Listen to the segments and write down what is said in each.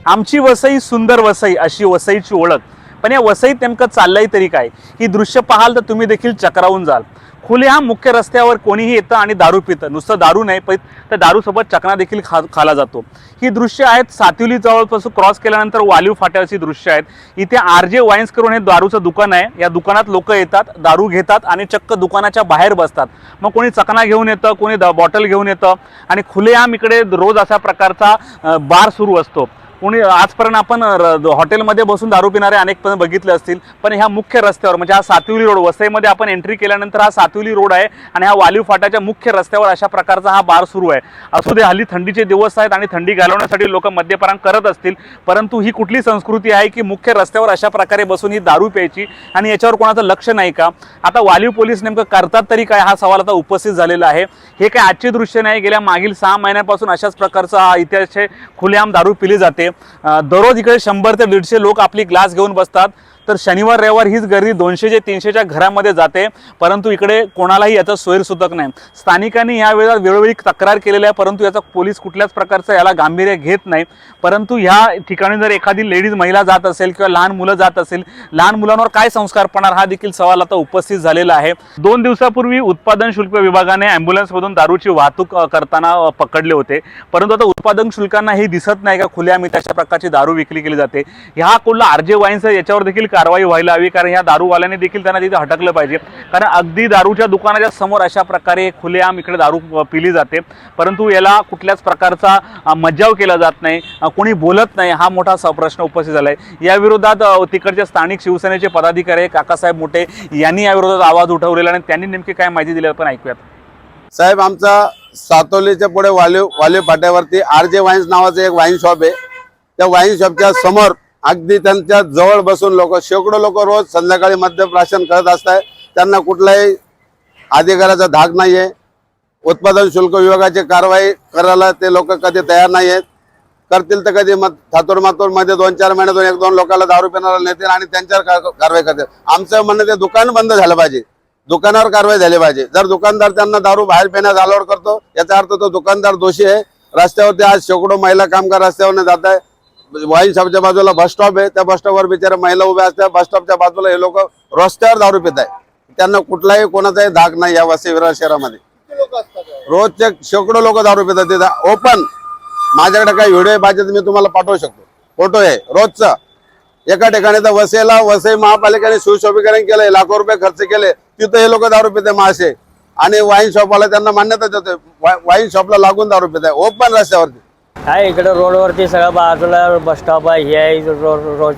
आमची वसई सुंदर वसई अशी वसईची ओळख। पण या वसईत नेमकं चाललंय तरी काय? ही दृश्य पाहाल तर तुम्ही देखील चक्रावून जाल। खुलेआम मुख्य रस्त्यावर कोणीही येतं आणि दारू पितं। नुसतं दारू नाही पण त्या दारूसोबत चकना देखील खाला जातो। ही दृश्य आहेत सातिवली जवळपासून क्रॉस केल्यानंतर वालीव फाट्याची दृश्य आहेत। इथे आरजे वाईन्स करून हे दारूचं दुकान आहे। या दुकानात लोक येतात, दारू घेतात आणि चक्क दुकानाच्या बाहेर बसतात। मग कोणी चकना घेऊन येतं, कोणी बॉटल घेऊन येतं आणि खुलेआम इकडे रोज अशा प्रकारचा बार सुरू असतो। कोणी आजपर्यंत आपण हॉटेलमध्ये बसून दारू पिणारे अनेक पण बघितले असतील, पण ह्या मुख्य रस्त्यावर म्हणजे हा सातिवली रोड, वसईमध्ये आपण एंट्री केल्यानंतर हा सातिवली रोड आहे आणि हा वालीव फाट्याच्या मुख्य रस्त्यावर अशा प्रकारचा हा बार सुरू आहे। असू दे, हल्ली थंडीचे दिवस आहेत आणि थंडी घालवण्यासाठी लोक मद्यपान करत असतील, परंतु ही कुठली संस्कृती आहे की मुख्य रस्त्यावर अशा प्रकारे बसून ही दारू प्यायची आणि याच्यावर कोणाचं लक्ष नाही का? आता वालीव पोलीस नेमकं करतात तरी काय, हा सवाल आता उपस्थित झालेला आहे। हे काय आजचे दृश्य नाही, गेल्या मागील 6 महिन्यांपासून अशाच प्रकारचा इतिहास खुलेआम दारू पिली जाते। दररोज इकडे 100 ते 150 लोक आपली ग्लास घेऊन बसतात। तर शनिवार रविवार हीच गर्दी 200 ते 300च्या घरामध्ये जाते, परंतु इकडे कोणालाही याचा सोयीसुतक नाही। स्थानिकांनी या वेळेला वेळोवेळी तक्रार केलेली आहे, परंतु याचा पोलीस कुठल्याच प्रकारचं याला गांभीर्य घेत नाही। परंतु ह्या ठिकाणी जर एखादी लेडीज महिला जात असेल किंवा लहान मुलं जात असेल, लहान मुलांवर काय संस्कार पडणार हा देखील सवाल आता उपस्थित झालेला आहे। 2 दिवसापूर्वी उत्पादन शुल्क विभागाने ॲम्ब्युलन्समधून दारूची वाहतूक करताना पकडले होते, परंतु आता उत्पादन शुल्कांना हे दिसत नाही का खुलेआम अशा प्रकारची दारू विक्री केली जाते। ह्या कुठला आरजे वाईन्स याच्यावर देखील कारवाई व्हायला हवी, कारण ह्या दारूवाल्यांनी देखील त्यांना तिथे हटकलं पाहिजे। कारण अगदी दारूच्या दुकानाच्या समोर अशा प्रकारे खुलेआम इकडे दारू पिली जाते, परंतु याला कुठल्याच प्रकारचा मज्जाव केला जात नाही, कोणी बोलत नाही। हा मोठा प्रश्न उपस्थित झालाय। या विरोधात तिकडचे स्थानिक शिवसेनेचे पदाधिकारी काकासाहेब मोठे यांनी या विरोधात आवाज उठवलेला आणि त्यांनी नेमकी काय माहिती दिली आपण ऐकूयात। साहेब, आमचा सातोलीच्या पुढे वालीव फाट्यावरती आरजे वाईन्स नावाचं एक वाईन शॉप आहे। त्या वाईन शॉपच्या समोर अगदी त्यांच्या जवळ बसून शेकडो लोक रोज संध्याकाळी मद्यप्राशन करत असतात। त्यांना कुठलाही अधिकाराचा धाक नाहीये। उत्पादन शुल्क विभागाची कारवाई करायला ते लोक कधी तयार नाही आहेत। करतील तर कधी थातोड मध्ये 2-4 महिन्यातून 1-2 लोकांना दारू पिणारा नेतील आणि त्यांच्यावर कारवाई करतील। आमचं म्हणणं ते दुकान बंद झालं पाहिजे, दुकानावर कारवाई झाली पाहिजे। जर दुकानदार त्यांना दारू बाहेर पिण्यास अलाउड करतो, याचा अर्थ तो दुकानदार दोषी आहे। रस्त्यावरती आज शेकडो महिला कामगार रस्त्यावर जात आहे। वाईन शॉपच्या बाजूला बस स्टॉप आहे, त्या बस स्टॉपवर बिचारा महिला उभ्या असतात। बस स्टॉपच्या बाजूला हे लोक रस्त्यावर दारू पित आहे। त्यांना कुठलाही कोणाचाही धाक नाही। या वसई विरार शहरामध्ये रोजचे शेकडो लोक दारू पितात तिथं ओपन। माझ्याकडे काही व्हिडिओ पाहिजे तर मी तुम्हाला पाठवू शकतो, फोटो आहे रोजचा। एका ठिकाणी तर वसई महापालिकेने सुशोभीकरण केलंय, लाखो रुपये खर्च केले, तिथं हे लोक दारू पिते मासे आणि वाईन शॉपवाला त्यांना मान्यता देते। वाईन शॉपला लागून दारू पित आहे ओपन रस्त्यावरती। आहे इकडे रोडवरती सगळं बाजूला बस स्टॉप आहे, हे आहे रोज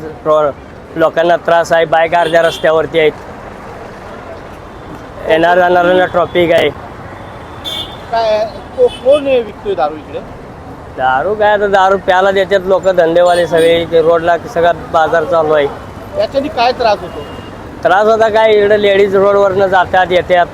लोकांना त्रास आहे। बाईक अर्ध्या रस्त्यावरती आहेत, येणार जाणाऱ्यांना ट्रॉफिक आहे। काय कोण विकतोय दारू इकडे? दारू काय आता दारू प्यायला देतात लोक, धंदेवाले सगळे। ते रोडला सगळा बाजार चालू आहे। याच्यानी काय त्रास होतो? त्रास होता काय, इकडे लेडीज रोडवरनं जातात येतात,